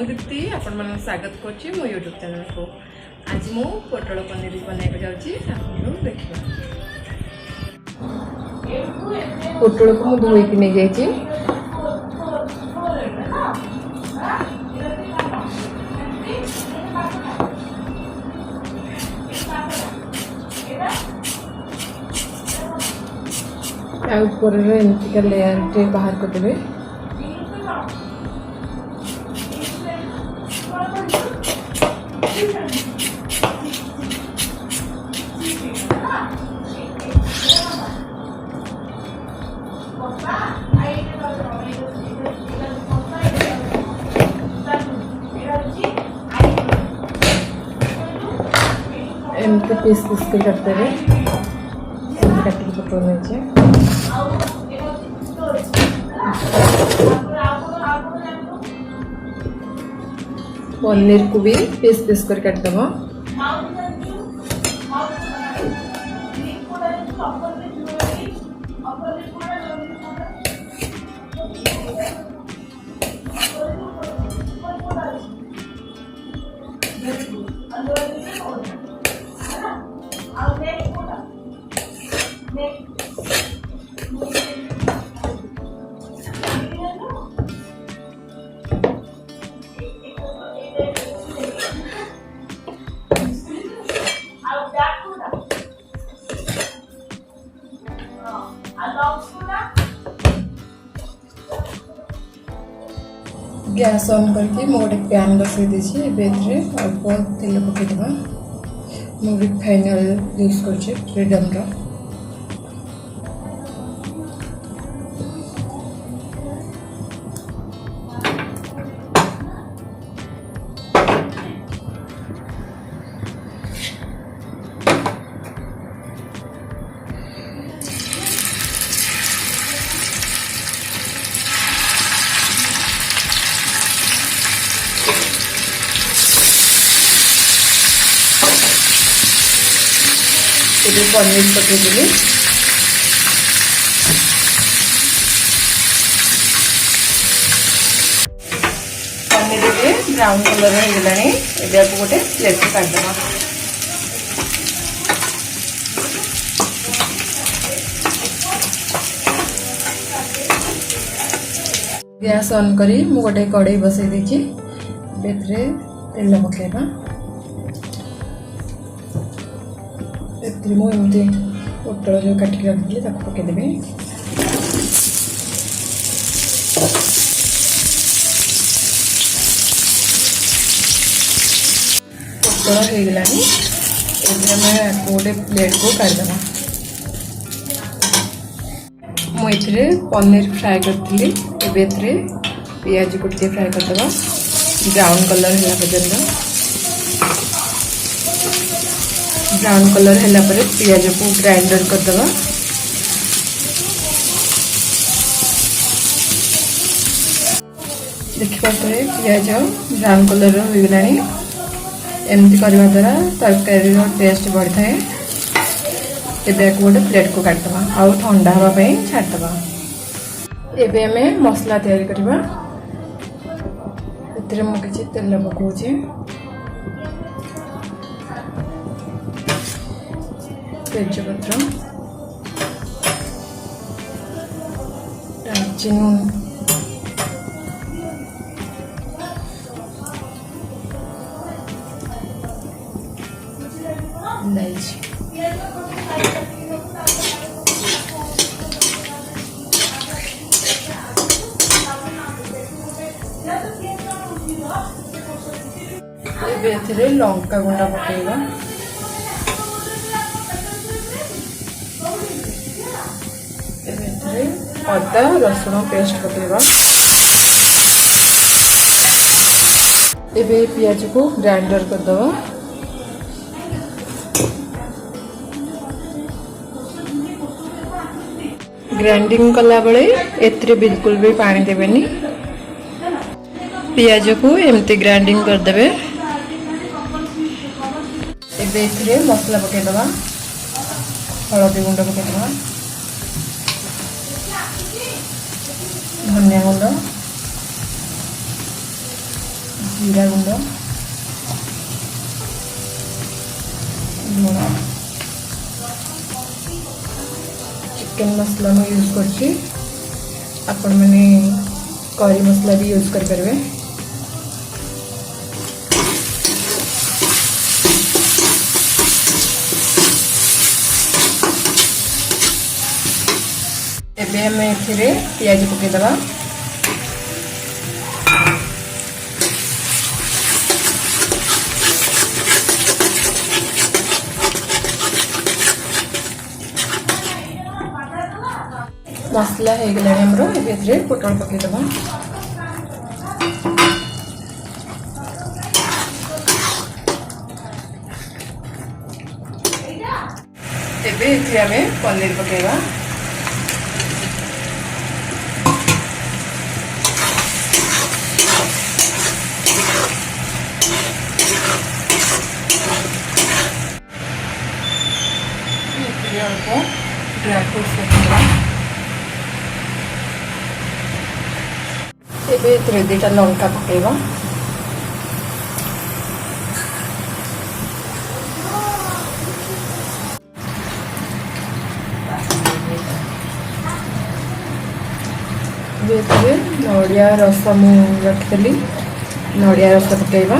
अनुदीप्ति आपण मन स्वागत करछि मो YouTube चैनल को। आज मु पोटल पनीर बनाइबा जाउछि आपन देखिबा। पोटल को मु धोई कि नै जाइछि। आ ऊपर रे एंटी का लेयर के बाहर कर देबे। एमती पीस पीस के करते हुए काटी के पकड़ने पनीर को भी पीस पीस कर काट देबो। गैस ऑन करके मो गोटे पैन बसई देछि। अल्प तेल पकईदेवा। मु रिफाइन ऑयल यूज कर फ्रीडम रो। पनीर पकईदेली। पनीर के ब्राउन कलर हो गलानी। एबे आपको गोटे प्लेट में काट देबा। गैस ऑन करी मु गोटे कढ़ाई बसई देछि। बेथरे तेल पकेबा। एमती पोटल जो काटिक रखी पकईदेवी। पोटल हो गलानी। गोटे प्लेट को काढ़ीदेवा। मुझे पनीर फ्राए करी। पियाज को फ्राए करदे ब्राउन कलर है पर्यंत। ब्राउन कलर है पियाज को ग्राइंडर कर दबा। देखिपा पियाज ब्राउन कलर हो गलानी। एमती करने द्वारा तरकारी टेस्ट बढ़ी थाए। गोटे प्लेट को काटदबा आउ ठंडा हाँवाई छाड़दबा। एबे हमें मसला तैयारी करबा। मु किछि तेल पकाउछि। तेजपत्र, दालचीनी, इलायची, एबे लंका गुंडा पकेइबा। अदा रसुण पेस्ट पकेबा। एबे पियाज को ग्राइंडर कर दबा। ग्राइंडिंग कला बेले एतरे बिल्कुल भी पानी देबेनी। पियाज को एमती ग्राइंडिंग कर देबे। एबे एतरे मसला पके दबा। हळदी गुंड पके दबा। धनिया गुंड, जीरा गुंड लुण चिकन मसला मैं यूज करछि आपण मैंने करी मसला भी यूज कर परबे एबे हमें एथिरे प्याज पके दबा मसला हो गला हमरो एबे पोटल पके दबा एबे एथिरे हमें पनीर पकेबा ड्राई फ्रूट्स पकेबा एबे एथिरे दुटा लंका पकेबा एथिरे नड़िया रस मु रखिली नड़िया रस पकेबा